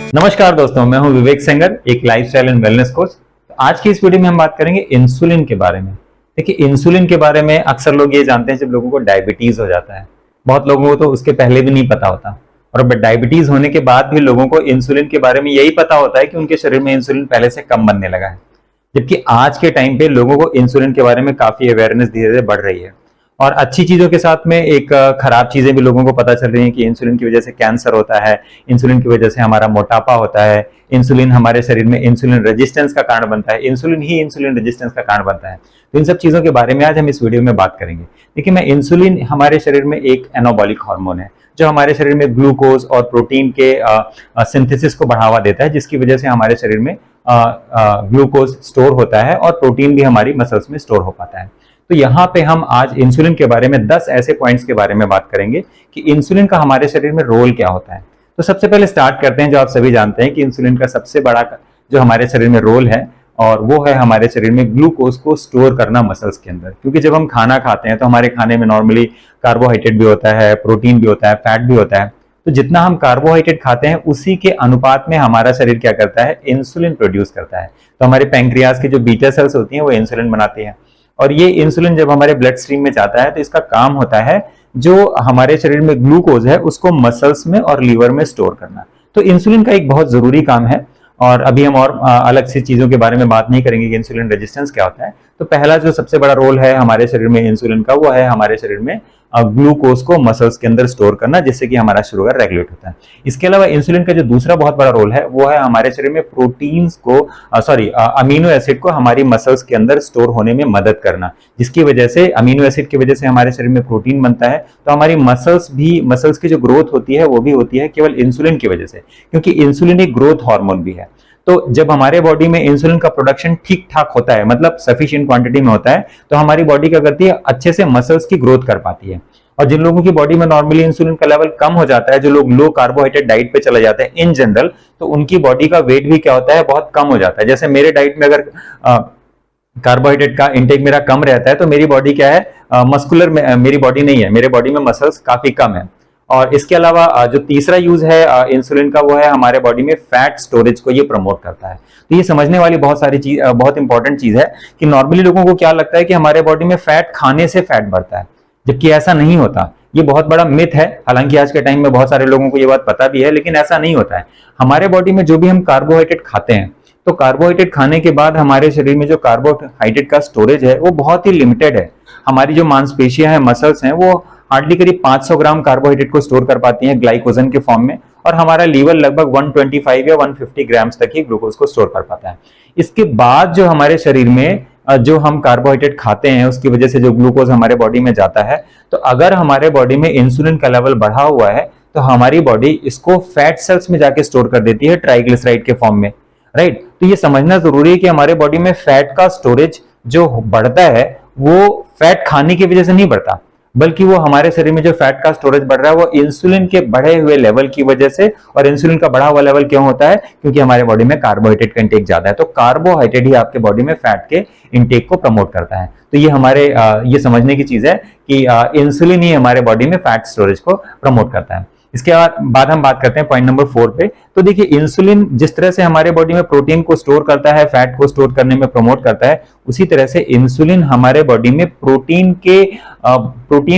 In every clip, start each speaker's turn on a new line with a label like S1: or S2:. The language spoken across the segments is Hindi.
S1: नमस्कार दोस्तों, मैं हूं विवेक सेंगर, एक लाइफस्टाइल एंड वेलनेस कोच। आज की इस वीडियो में हम बात करेंगे इंसुलिन के बारे में। देखिए, इंसुलिन के बारे में अक्सर लोग ये जानते हैं जब लोगों को डायबिटीज हो जाता है। बहुत लोगों को तो उसके पहले भी नहीं पता होता, और डायबिटीज होने के बाद भी लोगों को इंसुलिन के बारे में यही पता होता है कि उनके शरीर में इंसुलिन पहले से कम बनने लगा है। जबकि आज के टाइम पे लोगों को इंसुलिन के बारे में काफी अवेयरनेस धीरे धीरे बढ़ रही है, और अच्छी चीजों के साथ में एक खराब चीजें भी लोगों को पता चल रही हैं कि इंसुलिन की वजह से कैंसर होता है, इंसुलिन की वजह से हमारा मोटापा होता है, इंसुलिन हमारे शरीर में इंसुलिन रेजिस्टेंस का कारण बनता है, इंसुलिन ही इंसुलिन रेजिस्टेंस का कारण बनता है। तो इन सब चीजों के बारे में आज हम इस वीडियो में बात करेंगे। देखिए, मैं इंसुलिन हमारे शरीर में एक एनाबॉलिक हार्मोन है जो हमारे शरीर में ग्लूकोज और प्रोटीन के सिंथेसिस को बढ़ावा देता है, जिसकी वजह से हमारे शरीर में ग्लूकोज स्टोर होता है और प्रोटीन भी हमारी मसल्स में स्टोर हो पाता है। तो यहाँ पे हम आज इंसुलिन के बारे में 10 ऐसे पॉइंट्स के बारे में बात करेंगे कि इंसुलिन का हमारे शरीर में रोल क्या होता है। तो सबसे पहले स्टार्ट करते हैं, जो आप सभी जानते हैं कि इंसुलिन का सबसे बड़ा जो हमारे शरीर में रोल है, और वो है हमारे शरीर में ग्लूकोज को स्टोर करना मसल्स के अंदर। क्योंकि जब हम खाना खाते हैं तो हमारे खाने में नॉर्मली कार्बोहाइड्रेट भी होता है, प्रोटीन भी होता है, फैट भी होता है। तो जितना हम कार्बोहाइड्रेट खाते हैं उसी के अनुपात में हमारा शरीर क्या करता है, इंसुलिन प्रोड्यूस करता है। तो हमारे पैंक्रियाज की जो बीटा सेल्स होती हैं वो इंसुलिन बनाती हैं, और ये इंसुलिन जब हमारे ब्लड स्ट्रीम में जाता है तो इसका काम होता है जो हमारे शरीर में ग्लूकोज है उसको मसल्स में और लीवर में स्टोर करना। तो इंसुलिन का एक बहुत जरूरी काम है, और अभी हम और अलग सी चीजों के बारे में बात नहीं करेंगे कि इंसुलिन रेजिस्टेंस क्या होता है। तो पहला जो सबसे बड़ा रोल है हमारे शरीर में इंसुलिन का, वो है हमारे शरीर में ग्लूकोज को मसल्स के अंदर स्टोर करना, जिससे कि हमारा शुगर रेगुलेट होता है। इसके अलावा इंसुलिन का जो दूसरा बहुत बड़ा रोल है वो है हमारे शरीर में प्रोटीन्स को अमीनो एसिड को हमारी मसल्स के अंदर स्टोर होने में मदद करना, जिसकी वजह से अमीनो एसिड की वजह से हमारे शरीर में प्रोटीन बनता है। तो हमारी मसल्स की जो ग्रोथ होती है वो भी होती है केवल इंसुलिन की वजह से, क्योंकि इंसुलिन एक ग्रोथ हार्मोन भी है। तो जब हमारे बॉडी में इंसुलिन का प्रोडक्शन ठीक ठाक होता है, मतलब सफिशिएंट क्वांटिटी में होता है, तो हमारी बॉडी क्या करती है, अच्छे से मसल्स की ग्रोथ कर पाती है। और जिन लोगों की बॉडी में नॉर्मली इंसुलिन का लेवल कम हो जाता है, जो लोग लो कार्बोहाइड्रेट डाइट पे चले जाते हैं इन जनरल, तो उनकी बॉडी का वेट भी क्या होता है, बहुत कम हो जाता है। जैसे मेरे डाइट में अगर कार्बोहाइड्रेट का इंटेक मेरा कम रहता है तो मेरी बॉडी क्या है, मस्कुलर मेरी बॉडी नहीं है, मेरे बॉडी में मसल्स काफी कम है। और इसके अलावा जो तीसरा यूज है इंसुलिन का, वो है हमारे बॉडी में फैट स्टोरेज को ये प्रमोट करता है। तो ये समझने वाली बहुत इंपॉर्टेंट चीज है कि नॉर्मली लोगों को क्या लगता है कि हमारे बॉडी में फैट खाने से फैट बढ़ता है, जबकि ऐसा नहीं होता। ये बहुत बड़ा मिथ है, हालांकि आज के टाइम में बहुत सारे लोगों को ये बात पता भी है, लेकिन ऐसा नहीं होता है। हमारे बॉडी में जो भी हम कार्बोहाइड्रेट खाते हैं, तो कार्बोहाइड्रेट खाने के बाद हमारे शरीर में जो कार्बोहाइड्रेट का स्टोरेज है वो बहुत ही लिमिटेड है। हमारी जो मांसपेशियां हैं, मसल्स हैं, वो हार्डली करीब 500 ग्राम कार्बोहाइड्रेट को स्टोर कर पाती हैं ग्लाइकोजन के फॉर्म में, और हमारा लीवर लगभग 125 या 150 ग्राम्स तक ही ग्लूकोज को स्टोर कर पाता है। इसके बाद जो हमारे शरीर में जो हम कार्बोहाइड्रेट खाते हैं उसकी वजह से जो ग्लूकोज हमारे बॉडी में जाता है, तो अगर हमारे बॉडी में इंसुलिन का लेवल बढ़ा हुआ है तो हमारी बॉडी इसको फैट सेल्स में जाके स्टोर कर देती है ट्राइग्लिसराइड के फॉर्म में, राइट। तो ये समझना जरूरी है कि हमारे बॉडी में फैट का स्टोरेज जो बढ़ता है वो फैट खाने की वजह से नहीं बढ़ता, बल्कि वो हमारे शरीर में जो फैट का स्टोरेज बढ़ रहा है वो इंसुलिन के बढ़े हुए लेवल की वजह से। और इंसुलिन का बढ़ा हुआ लेवल क्यों होता है, क्योंकि हमारे बॉडी में कार्बोहाइड्रेट का इंटेक ज्यादा है। तो कार्बोहाइड्रेट ही आपके बॉडी में फैट के इंटेक को प्रमोट करता है। तो ये हमारे ये समझने की चीज है कि इंसुलिन ही हमारे बॉडी में फैट स्टोरेज को प्रमोट करता है। इसके बाद हम बात करते हैं पॉइंट नंबर 4 पे। तो देखिए, इंसुलिन जिस तरह से हमारे बॉडी में प्रोटीन को स्टोर करता है, फैट को स्टोर करने में प्रमोट करता है, उसी तरह से इंसुलिन हमारे बॉडी में प्रोटीन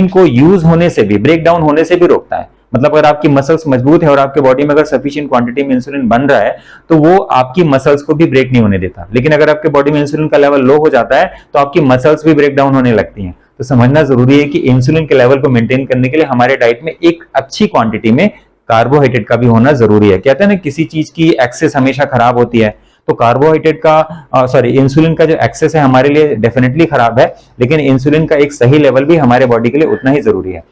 S1: को यूज होने से भी, ब्रेक डाउन होने से भी रोकता है। मतलब अगर आपकी मसल्स मजबूत है और आपके बॉडी में अगर सफिशिएंट क्वांटिटी में इंसुलिन बन रहा है तो वो आपकी मसल्स को भी ब्रेक नहीं होने देता। लेकिन अगर आपके बॉडी में इंसुलिन का लेवल लो हो जाता है तो आपकी मसल्स भी ब्रेक डाउन होने लगती हैं। तो समझना जरूरी है कि इंसुलिन के लेवल को मेंटेन करने के लिए हमारे डाइट में एक अच्छी क्वांटिटी में कार्बोहाइड्रेट का भी होना जरूरी है। कहते हैं ना, किसी चीज की एक्सेस हमेशा खराब होती है, तो कार्बोहाइड्रेट का इंसुलिन का जो एक्सेस है हमारे लिए डेफिनेटली खराब है, लेकिन इंसुलिन का एक सही लेवल भी हमारे बॉडी के लिए उतना ही जरूरी है।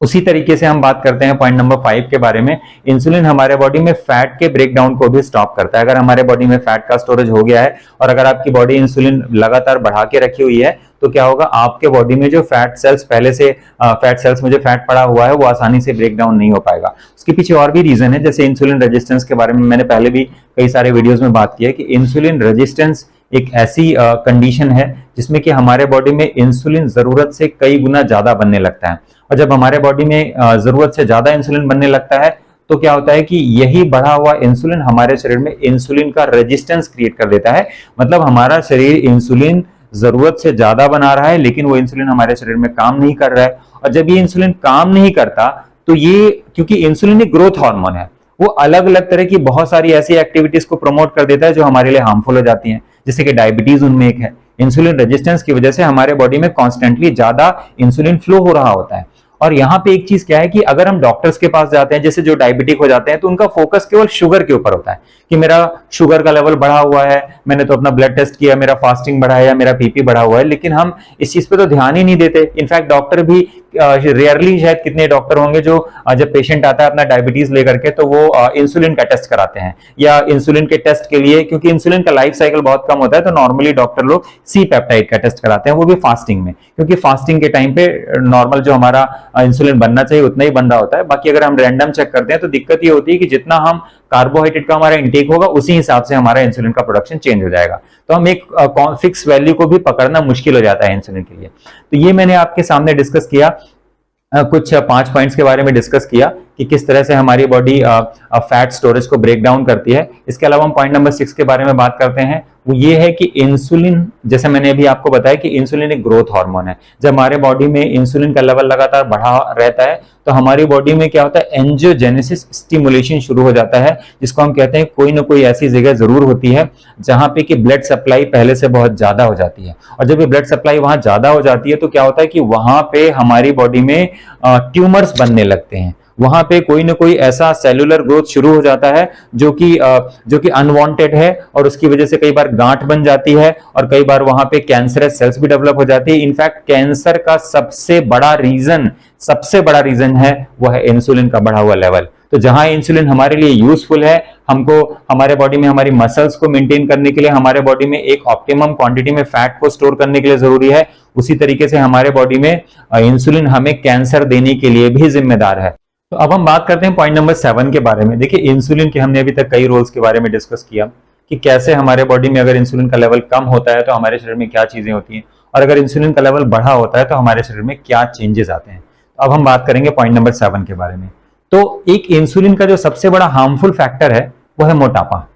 S1: उसी तरीके से हम बात करते हैं पॉइंट नंबर 5 के बारे में। इंसुलिन हमारे बॉडी में फैट के ब्रेकडाउन को भी स्टॉप करता है। अगर हमारे बॉडी में फैट का स्टोरेज हो गया है और अगर आपकी बॉडी इंसुलिन लगातार बढ़ा के रखी हुई है, तो क्या होगा, आपके बॉडी में जो फैट सेल्स में जो फैट पड़ा हुआ है वो आसानी से ब्रेक डाउन नहीं हो पाएगा। उसके पीछे और भी रीजन है, जैसे इंसुलिन रेजिस्टेंस के बारे में मैंने पहले भी कई सारे वीडियोस में बात की है कि इंसुलिन रेजिस्टेंस एक ऐसी कंडीशन है जिसमें कि हमारे बॉडी में इंसुलिन जरूरत से कई गुना ज्यादा बनने लगता है। और जब हमारे बॉडी में जरूरत से ज्यादा इंसुलिन बनने लगता है तो क्या होता है कि यही बढ़ा हुआ इंसुलिन हमारे शरीर में इंसुलिन का रेजिस्टेंस क्रिएट कर देता है। मतलब हमारा शरीर इंसुलिन जरूरत से ज्यादा बना रहा है, लेकिन वो इंसुलिन हमारे शरीर में काम नहीं कर रहा है। और जब ये इंसुलिन काम नहीं करता तो ये, क्योंकि इंसुलिन एक ग्रोथ हार्मोन है, वो अलग अलग तरह की बहुत सारी ऐसी एक्टिविटीज को प्रमोट कर देता है जो हमारे लिए हार्मफुल हो जाती हैं, जैसे कि डायबिटीज उनमें एक है। इंसुलिन रेजिस्टेंस की वजह से हमारे बॉडी में कॉन्स्टेंटली ज्यादा इंसुलिन फ्लो हो रहा होता है। और यहाँ पे एक चीज क्या है कि अगर हम डॉक्टर्स के पास जाते हैं, जैसे जो डायबिटिक हो जाते हैं, तो उनका फोकस केवल शुगर के ऊपर होता है कि मेरा शुगर का लेवल बढ़ा हुआ है, मैंने तो अपना ब्लड टेस्ट किया, मेरा फास्टिंग बढ़ा है या मेरा पीपी बढ़ा हुआ है, लेकिन हम इस चीज पे तो ध्यान ही नहीं देते। इनफैक्ट डॉक्टर भी रेयरली, शायद कितने डॉक्टर होंगे जो जब पेशेंट आता है अपना डायबिटीज लेकर के, तो वो इंसुलिन का टेस्ट कराते हैं, या इंसुलिन के टेस्ट के लिए, क्योंकि इंसुलिन का लाइफ साइकिल बहुत कम होता है, तो नॉर्मली डॉक्टर लोग सी पेप्टाइड का टेस्ट कराते हैं, वो भी फास्टिंग में, क्योंकि फास्टिंग के टाइम पे नॉर्मल जो हमारा इंसुलिन बनना चाहिए उतना ही बन रहा होता है। बाकी अगर हम रैंडम चेक करते हैं तो दिक्कत ये होती है कि जितना हम कार्बोहाइड्रेट का हमारा इंटेक होगा उसी हिसाब से हमारा इंसुलिन का प्रोडक्शन चेंज हो जाएगा। तो हम एक फिक्स वैल्यू को भी पकड़ना मुश्किल हो जाता है इंसुलिन के लिए। तो ये मैंने आपके सामने डिस्कस किया, कुछ 5 पॉइंट्स के बारे में डिस्कस किया कि किस तरह से हमारी बॉडी फैट स्टोरेज को ब्रेक डाउन करती है। इसके अलावा हम पॉइंट नंबर 6 के बारे में बात करते हैं, वो ये है कि इंसुलिन, जैसे मैंने अभी आपको बताया कि इंसुलिन एक ग्रोथ हार्मोन है। जब हमारे बॉडी में इंसुलिन का लेवल लगातार बढ़ा रहता है तो हमारी बॉडी में क्या होता है, एंजियोजेनेसिस स्टिमुलेशन शुरू हो जाता है, जिसको हम कहते हैं कोई ना कोई ऐसी जगह जरूर होती है जहां पे कि ब्लड सप्लाई पहले से बहुत ज्यादा हो जाती है। और जब ये ब्लड सप्लाई वहां ज्यादा हो जाती है तो क्या होता है कि वहां पे हमारी बॉडी में ट्यूमर्स बनने लगते हैं, वहां पे कोई ना कोई ऐसा सेलुलर ग्रोथ शुरू हो जाता है जो कि अनवांटेड है, और उसकी वजह से कई बार गांठ बन जाती है और कई बार वहां पे कैंसरस सेल्स भी डेवलप हो जाती है। इनफैक्ट कैंसर का सबसे बड़ा रीजन है वो है इंसुलिन का बढ़ा हुआ लेवल। तो जहां इंसुलिन हमारे लिए यूजफुल है, हमको हमारे बॉडी में हमारी मसल्स को मेंटेन करने के लिए, हमारे बॉडी में एक ऑप्टिमम क्वांटिटी में फैट को स्टोर करने के लिए जरूरी है, उसी तरीके से हमारे बॉडी में इंसुलिन हमें कैंसर देने के लिए भी जिम्मेदार है। तो अब हम बात करते हैं पॉइंट नंबर 7 के बारे में। देखिए, इंसुलिन के हमने अभी तक कई रोल्स के बारे में डिस्कस किया कि कैसे हमारे बॉडी में अगर इंसुलिन का लेवल कम होता है तो हमारे शरीर में क्या चीजें होती हैं, और अगर इंसुलिन का लेवल बढ़ा होता है तो हमारे शरीर में क्या चेंजेस आते हैं। तो अब हम बात करेंगे पॉइंट नंबर 7 के बारे में। तो एक इंसुलिन का जो सबसे बड़ा हार्मफुल फैक्टर है वो है मोटापा।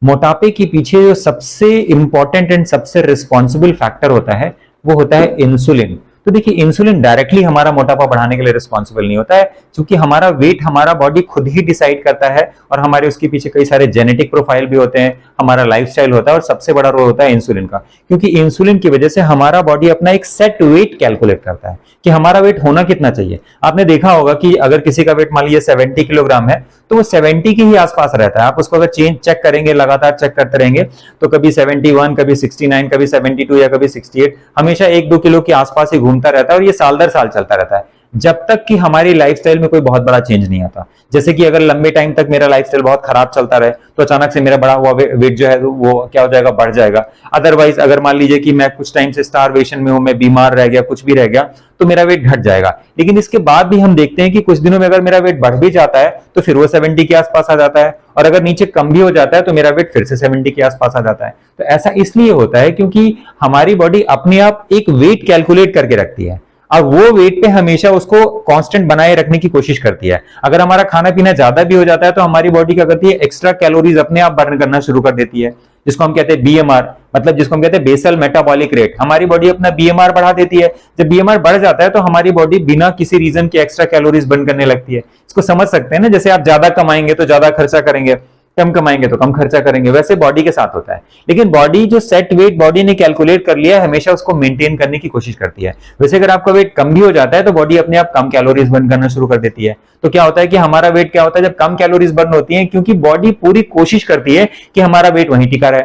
S1: मोटापे के पीछे जो सबसे इंपॉर्टेंट एंड सबसे रिस्पॉन्सिबल फैक्टर होता है वो होता है इंसुलिन। तो देखिए, इंसुलिन डायरेक्टली हमारा मोटापा बढ़ाने के लिए रिस्पॉन्सिबल नहीं होता है, क्योंकि हमारा वेट हमारा बॉडी खुद ही डिसाइड करता है, और हमारे उसके पीछे कई सारे जेनेटिक प्रोफाइल भी होते हैं, हमारा लाइफस्टाइल होता है, और सबसे बड़ा रोल होता है इंसुलिन का। क्योंकि इंसुलिन की वजह से हमारा बॉडी अपना एक सेट वेट कैलकुलेट करता है कि हमारा वेट होना कितना चाहिए। आपने देखा होगा कि अगर किसी का वेट मान लीजिए 70 किलोग्राम है तो वो 70 के ही आसपास रहता है। आप उसको अगर चेक करेंगे, लगातार चेक करते रहेंगे, तो कभी 71, कभी 69, कभी 72 या कभी 68, हमेशा 1-2 किलो के आसपास ही घूमता रहता है, और ये साल दर साल चलता रहता है, जब तक कि हमारी लाइफस्टाइल में कोई बहुत बड़ा चेंज नहीं आता। जैसे कि अगर लंबे टाइम तक मेरा लाइफस्टाइल बहुत खराब चलता रहे तो अचानक से मेरा बढ़ा हुआ वेट जो है वो क्या हो जाएगा, बढ़ जाएगा। अदरवाइज अगर मान लीजिए कि मैं कुछ टाइम से स्टारवेशन में हूं, मैं बीमार रह गया, कुछ भी रह गया, तो मेरा वेट घट जाएगा। लेकिन इसके बाद भी हम देखते हैं कि कुछ दिनों में अगर मेरा वेट बढ़ भी जाता है तो फिर वो 70 के आसपास आ जाता है, और अगर नीचे कम भी हो जाता है तो मेरा वेट फिर से 70 के आसपास आ जाता है। तो ऐसा इसलिए होता है क्योंकि हमारी बॉडी अपने आप एक वेट कैलकुलेट करके रखती है, और वो वेट पे हमेशा उसको कांस्टेंट बनाए रखने की कोशिश करती है। अगर हमारा खाना पीना ज्यादा भी हो जाता है तो हमारी बॉडी क्या करती है, एक्स्ट्रा कैलोरीज अपने आप बर्न करना शुरू कर देती है, जिसको हम कहते हैं बीएमआर, मतलब जिसको हम कहते हैं बेसल मेटाबॉलिक रेट। हमारी बॉडी अपना बीएमआर बढ़ा देती है। जब बीएमआर बढ़ जाता है तो हमारी बॉडी बिना किसी रीजन के एक्स्ट्रा कैलोरीज बर्न करने लगती है। इसको समझ सकते हैं ना, जैसे आप ज्यादा कमाएंगे तो ज्यादा खर्चा करेंगे, कम कमाएंगे तो कम खर्चा करेंगे, वैसे बॉडी के साथ होता है। लेकिन बॉडी जो सेट वेट बॉडी ने कैलकुलेट कर लिया है, हमेशा उसको मेंटेन करने की कोशिश करती है। वैसे अगर आपका वेट कम भी हो जाता है तो बॉडी अपने आप कम कैलोरीज बर्न करना शुरू कर देती है। तो क्या होता है कि हमारा वेट क्या होता है जब कम कैलोरीज बर्न होती है, क्योंकि बॉडी पूरी कोशिश करती है कि हमारा वेट वहीं टिका रहे।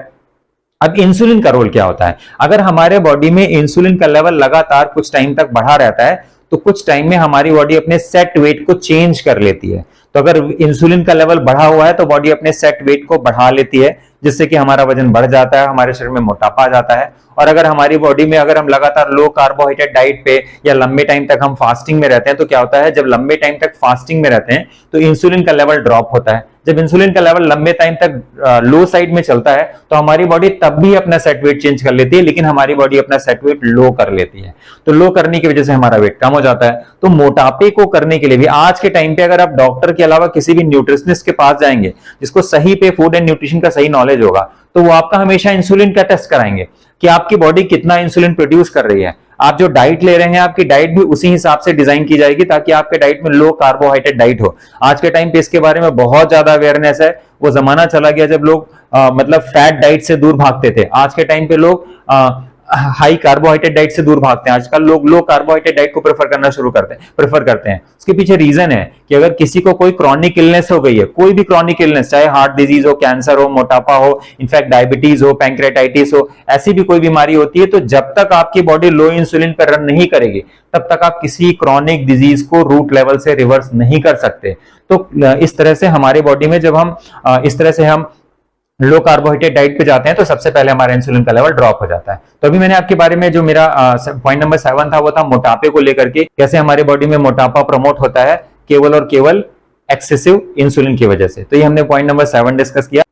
S1: अब इंसुलिन का रोल क्या होता है, अगर हमारे बॉडी में इंसुलिन का लेवल लगातार कुछ टाइम तक बढ़ा रहता है तो कुछ टाइम में हमारी बॉडी अपने सेट वेट को चेंज कर लेती है। तो अगर इंसुलिन का लेवल बढ़ा हुआ है तो बॉडी अपने सेट वेट को बढ़ा लेती है, जिससे कि हमारा वजन बढ़ जाता है, हमारे शरीर में मोटापा आ जाता है। और अगर हमारी बॉडी में अगर हम लगातार लो कार्बोहाइड्रेट डाइट पे या लंबे टाइम तक हम फास्टिंग में रहते हैं तो क्या होता है, जब लंबे टाइम तक फास्टिंग में रहते हैं तो इंसुलिन का लेवल ड्रॉप होता है, जब इंसुलिन का लेवल लंबे टाइम तक लो साइड में चलता है तो हमारी बॉडी तब भी अपना सेट वेट चेंज कर लेती है, लेकिन हमारी बॉडी अपना सेट वेट लो कर लेती है। तो लो करने की वजह से हमारा वेट कम हो जाता है। तो मोटापे को करने के लिए भी आज के टाइम पे अगर आप डॉक्टर के अलावा किसी भी न्यूट्रिशनिस्ट के पास जाएंगे जिसको सही पे फूड एंड न्यूट्रिशन का सही नॉलेज होगा, तो वो आपका हमेशा इंसुलिन का टेस्ट कराएंगे कि आपकी बॉडी कितना इंसुलिन प्रोड्यूस कर रही है। आप जो डाइट ले रहे हैं आपकी डाइट भी उसी हिसाब से डिजाइन की जाएगी ताकि आपके डाइट में लो कार्बोहाइड्रेट डाइट हो। आज के टाइम पे इसके बारे में बहुत ज्यादा अवेयरनेस है। वो जमाना चला गया जब लोग मतलब फैट डाइट से दूर भागते थे। आज के टाइम पे लोग हाई कार्बोहाइड्रेट डाइट से दूर भागते हैं। आजकल लोग लो कार्बोहाइड्रेट डाइट को प्रेफर करते हैं। उसके पीछे रीजन है कि अगर किसी को कोई क्रॉनिक इलनेस हो गई है, कोई भी क्रॉनिक इलनेस, चाहे हार्ट डिजीज हो, कैंसर हो, मोटापा हो, इनफैक्ट डायबिटीज हो, पैंक्रेटाइटिस हो, ऐसी भी कोई बीमारी होती है, तो जब तक आपकी बॉडी लो इंसुलिन पर रन नहीं करेगी तब तक आप किसी क्रॉनिक डिजीज को रूट लेवल से रिवर्स नहीं कर सकते। तो इस तरह से हमारे बॉडी में जब हम इस तरह से हम लो कार्बोहाइड्रेट डाइट पे जाते हैं तो सबसे पहले हमारा इंसुलिन का लेवल ड्रॉप हो जाता है। तो अभी मैंने आपके बारे में जो मेरा पॉइंट नंबर 7 था वो था मोटापे को लेकर के, कैसे हमारे बॉडी में मोटापा प्रमोट होता है केवल और केवल एक्सेसिव इंसुलिन की वजह से। तो ये हमने पॉइंट नंबर 7 डिस्कस किया।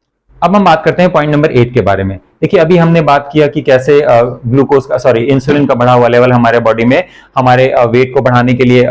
S1: अब हम बात करते हैं पॉइंट नंबर 8 के बारे में। देखिए अभी हमने बात किया कि कैसे इंसुलिन का बढ़ा हुआ लेवल हमारे बॉडी में हमारे वेट को बढ़ाने के लिए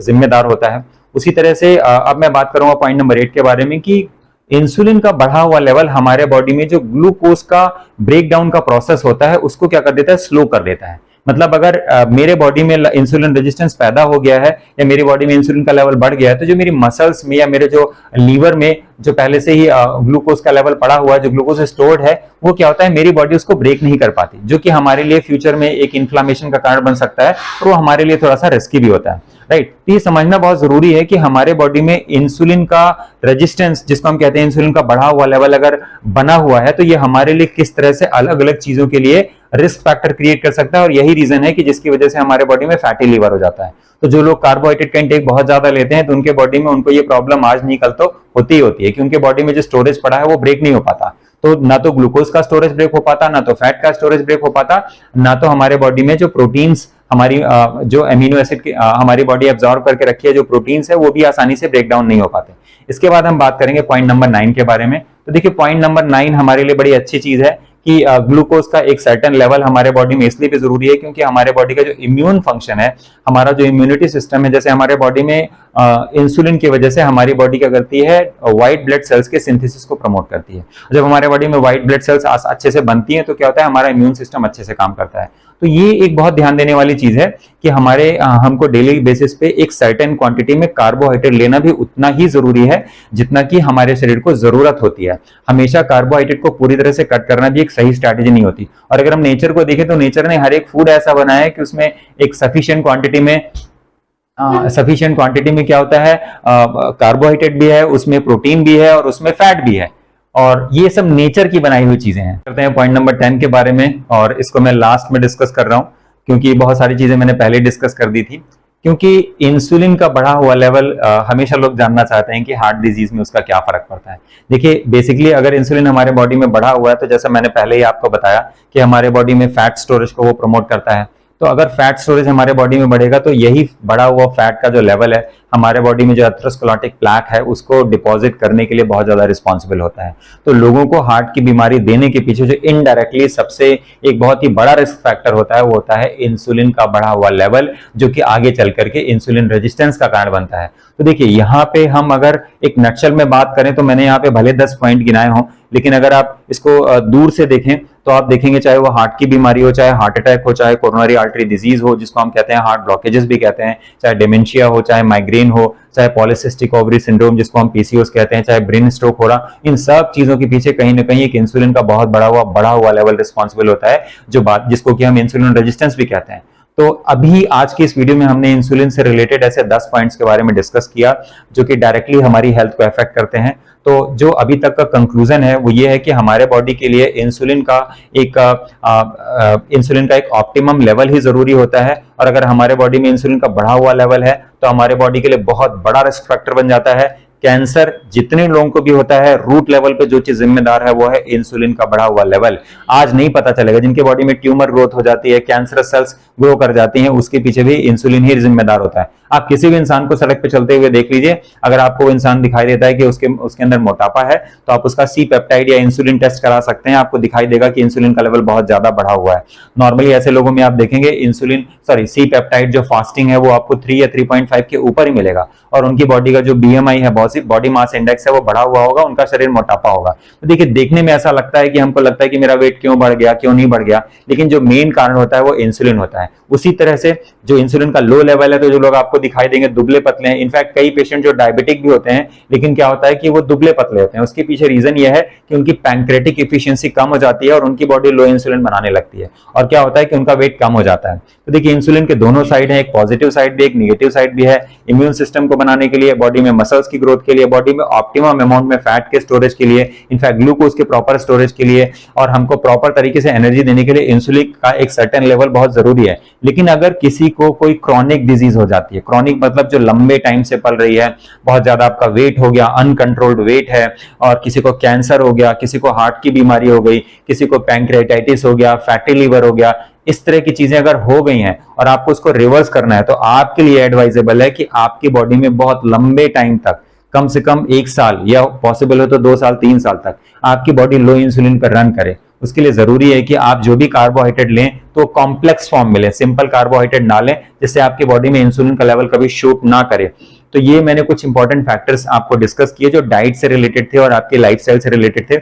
S1: जिम्मेदार होता है। उसी तरह से अब मैं बात करूंगा पॉइंट नंबर 8 के बारे में कि इंसुलिन का बढ़ा हुआ लेवल हमारे बॉडी में जो ग्लूकोज का ब्रेक डाउन का प्रोसेस होता है उसको क्या कर देता है, स्लो कर देता है। मतलब अगर मेरे बॉडी में इंसुलिन रेजिस्टेंस पैदा हो गया है या मेरी बॉडी में इंसुलिन का लेवल बढ़ गया है, तो जो मेरी मसल्स में या मेरे जो लीवर में जो पहले से ही ग्लूकोज का लेवल पड़ा हुआ है, जो ग्लूकोज स्टोर्ड है, वो क्या होता है, मेरी बॉडी उसको ब्रेक नहीं कर पाती, जो कि हमारे लिए फ्यूचर में एक इन्फ्लामेशन का कारण बन सकता है और वो हमारे लिए थोड़ा सा रिस्की भी होता है। राइट, तो ये समझना बहुत जरूरी है कि हमारे बॉडी में इंसुलिन का रेजिस्टेंस, जिसको हम कहते हैं इंसुलिन का बढ़ा हुआ लेवल अगर बना हुआ है, तो ये हमारे लिए किस तरह से अलग अलग चीजों के लिए रिस्क फैक्टर क्रिएट कर सकता है। और यही रीजन है कि जिसकी वजह से हमारे बॉडी में फैटी लीवर हो जाता है। तो जो लोग कार्बोहाइड्रेट का इंटेक बहुत ज्यादा लेते हैं तो उनके बॉडी में उनको ये प्रॉब्लम आज नहीं कल तो होती ही होती है कि उनके बॉडी में जो स्टोरेज पड़ा है वो ब्रेक नहीं हो पाता। तो ना तो ग्लूकोज का स्टोरेज ब्रेक हो पाता, ना तो फैट का स्टोरेज ब्रेक हो पाता, ना तो हमारे बॉडी में जो प्रोटीन्स, हमारी जो एमिनो एसिड हमारी बॉडी एब्जॉर्ब करके रखी है, जो प्रोटीन्स है, वो भी आसानी से ब्रेक डाउन नहीं हो पाते। इसके बाद हम बात करेंगे पॉइंट नंबर 9 के बारे में। तो देखिए पॉइंट नंबर 9 हमारे लिए बड़ी अच्छी चीज है कि ग्लूकोज का एक सर्टेन लेवल हमारे बॉडी में इसलिए भी जरूरी है क्योंकि हमारे बॉडी का जो इम्यून फंक्शन है, हमारा जो इम्यूनिटी सिस्टम है, जैसे हमारे बॉडी में इंसुलिन की वजह से हमारी बॉडी क्या करती है, व्हाइट ब्लड सेल्स के सिंथेसिस को प्रमोट करती है। जब हमारे बॉडी में व्हाइट ब्लड सेल्स अच्छे से बनती हैं तो क्या होता है, हमारा इम्यून सिस्टम अच्छे से काम करता है। तो ये एक बहुत ध्यान देने वाली चीज है कि हमको डेली बेसिस पे एक सर्टेन क्वांटिटी में कार्बोहाइड्रेट लेना भी उतना ही जरूरी है जितना कि हमारे शरीर को जरूरत होती है। हमेशा कार्बोहाइड्रेट को पूरी तरह से कट करना भी एक सही स्ट्रैटेजी नहीं होती। और अगर हम नेचर को देखें तो नेचर ने हर एक फूड ऐसा बनाया है कि उसमें एक सफिशिएंट क्वांटिटी में क्या होता है, कार्बोहाइड्रेट भी है, उसमें प्रोटीन भी है और उसमें फैट भी है। और ये सब नेचर की बनाई हुई चीजें हैं। करते हैं पॉइंट नंबर 10 के बारे में, और इसको मैं लास्ट में डिस्कस कर रहा हूं क्योंकि बहुत सारी चीजें मैंने पहले डिस्कस कर दी थी। क्योंकि इंसुलिन का बढ़ा हुआ लेवल हमेशा लोग जानना चाहते हैं कि हार्ट डिजीज में उसका क्या फर्क पड़ता है। देखिए बेसिकली अगर इंसुलिन हमारे बॉडी में बढ़ा हुआ है तो जैसा मैंने पहले ही आपको बताया कि हमारे बॉडी में फैट स्टोरेज को वो प्रमोट करता है। तो अगर फैट स्टोरेज हमारे बॉडी में बढ़ेगा तो यही बढ़ा हुआ फैट का जो लेवल है हमारे बॉडी में जो एथेरोस्क्लेरोटिक प्लैक है उसको डिपॉजिट करने के लिए बहुत ज्यादा रिस्पॉन्सिबल होता है। तो लोगों को हार्ट की बीमारी देने के पीछे जो इनडायरेक्टली सबसे एक बहुत ही बड़ा रिस्क फैक्टर होता है वो होता है इंसुलिन का बढ़ा हुआ लेवल, जो कि आगे चल करके इंसुलिन रेजिस्टेंस का कारण बनता है। तो देखिए यहाँ पे हम अगर एक नटशल में बात करें तो मैंने यहाँ पे भले 10 पॉइंट गिनाए हों, लेकिन अगर आप इसको दूर से देखें तो आप देखेंगे चाहे वो हार्ट की बीमारी हो, चाहे हार्ट अटैक हो, चाहे कोरोनरी आर्टरी डिजीज हो जिसको हम कहते हैं हार्ट ब्लॉकेजेस भी कहते हैं, चाहे डिमेंशिया हो, चाहे माइग्रेन हो, चाहे पॉलीसिस्टिक ओवरी सिंड्रोम जिसको हम पीसीओएस कहते हैं, चाहे ब्रेन स्ट्रोक हो रहा, इन सब चीजों के पीछे कहीं ना कहीं एक इंसुलिन का बहुत बड़ा हुआ लेवल रिस्पॉन्सिबल होता है, जिसको कि हम इंसुलिन रेजिस्टेंस भी कहते हैं। तो अभी आज की इस वीडियो में हमने इंसुलिन से रिलेटेड ऐसे 10 पॉइंट्स के बारे में डिस्कस किया जो कि डायरेक्टली हमारी हेल्थ को अफेक्ट करते हैं। तो जो अभी तक का कंक्लूजन है वो ये है कि हमारे बॉडी के लिए इंसुलिन का एक ऑप्टिमम लेवल ही जरूरी होता है, और अगर हमारे बॉडी में इंसुलिन का बढ़ा हुआ लेवल है तो हमारे बॉडी के लिए बहुत बड़ा रिस्क फैक्टर बन जाता है। कैंसर जितने लोगों को भी होता है, रूट लेवल पे जो चीज जिम्मेदार है वो है इंसुलिन का बढ़ा हुआ लेवल। आज नहीं पता चलेगा, जिनके बॉडी में ट्यूमर ग्रोथ हो जाती है, कैंसरस सेल्स ग्रो कर जाती हैं, उसके पीछे भी इंसुलिन ही जिम्मेदार होता है। आप किसी भी इंसान को सड़क पे चलते हुए देख लीजिए, अगर आपको वो इंसान दिखाई देता है कि उसके अंदर मोटापा है, तो आप उसका सी पेप्टाइड या इंसुलिन टेस्ट करा सकते हैं। आपको दिखाई देगा कि इंसुलिन का लेवल बहुत ज्यादा बढ़ा हुआ है। नॉर्मली ऐसे लोगों में आप देखेंगे सी पेप्टाइड जो फास्टिंग है वो आपको 3 या 3.5 के ऊपर ही मिलेगा, और उनकी बॉडी का जो बीएमआई है, बॉडी मास इंडेक्स है, वो बढ़ा हुआ होगा, उनका शरीर मोटापा होगा। तो देखिए, देखने में ऐसा लगता है कि हमको लगता है कि मेरा वेट क्यों बढ़ गया, क्यों नहीं बढ़ गया, लेकिन जो मेन कारण होता है वो इंसुलिन होता है। उसी तरह से जो इंसुलिन का लो लेवल है, तो जो लोग आपको दिखाई देंगे दुबले पतले हैं, इनफैक्ट कई पेशेंट जो डायबिटिक भी होते हैं, लेकिन क्या होता है कि वो दुबले पतले होते हैं, उसके पीछे रीजन यह है कि उनकी पैंक्रेटिक एफिशिएंसी कम हो जाती है और उनकी बॉडी लो इंसुलिन बनाने लगती है, और क्या होता है कि उनका वेट कम हो जाता है। तो देखिए, इंसुलिन के दोनों साइड है, एक पॉजिटिव साइड भी, एक नेगेटिव साइड भी है। इम्यून सिस्टम को बनाने के लिए, बॉडी में मसल्स की ग्रोथ के लिए, बॉडी में ऑप्टिमम अमाउंट में फैट के स्टोरेज के लिए, इनफैक्ट ग्लूकोज के प्रॉपर स्टोरेज के लिए, और हमको प्रॉपर तरीके से एनर्जी देने के लिए इंसुलिन का एक सर्टेन लेवल बहुत जरूरी है। लेकिन अगर किसी को कोई क्रॉनिक डिजीज हो जाती है, क्रॉनिक मतलब जो लंबे टाइम से पल रही है, बहुत ज्यादा आपका वेट हो गया, अनकंट्रोल्ड वेट है, और किसी को कैंसर हो गया, किसी को हार्ट की बीमारी हो गई, किसी को पैंक्रेटाइटिस हो गया, फैटी लीवर हो गया, इस तरह की चीजें अगर हो गई हैं और आपको उसको रिवर्स करना है, तो आपके लिए एडवाइजेबल है कि आपकी बॉडी में बहुत लंबे टाइम तक, कम से कम 1 साल या पॉसिबल हो तो 2 साल 3 साल तक आपकी बॉडी लो इंसुलिन पर रन करे। उसके लिए जरूरी है कि आप जो भी कार्बोहाइड्रेट लें तो कॉम्प्लेक्स फॉर्म में लें, सिंपल कार्बोहाइड्रेट ना लें, जिससे आपकी बॉडी में इंसुलिन का लेवल कभी शूट ना करे। तो ये मैंने कुछ इंपॉर्टेंट फैक्टर्स आपको डिस्कस किए जो डाइट से रिलेटेड थे और आपकी लाइफस्टाइल से रिलेटेड थे।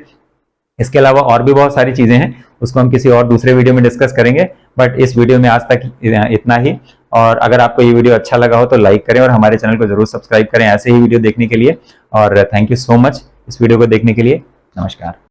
S1: इसके अलावा और भी बहुत सारी चीजें हैं, उसको हम किसी और दूसरे वीडियो में डिस्कस करेंगे, बट इस वीडियो में आज तक इतना ही। और अगर आपको ये वीडियो अच्छा लगा हो तो लाइक करें और हमारे चैनल को जरूर सब्सक्राइब करें ऐसे ही वीडियो देखने के लिए। और थैंक यू सो मच इस वीडियो को देखने के लिए। नमस्कार।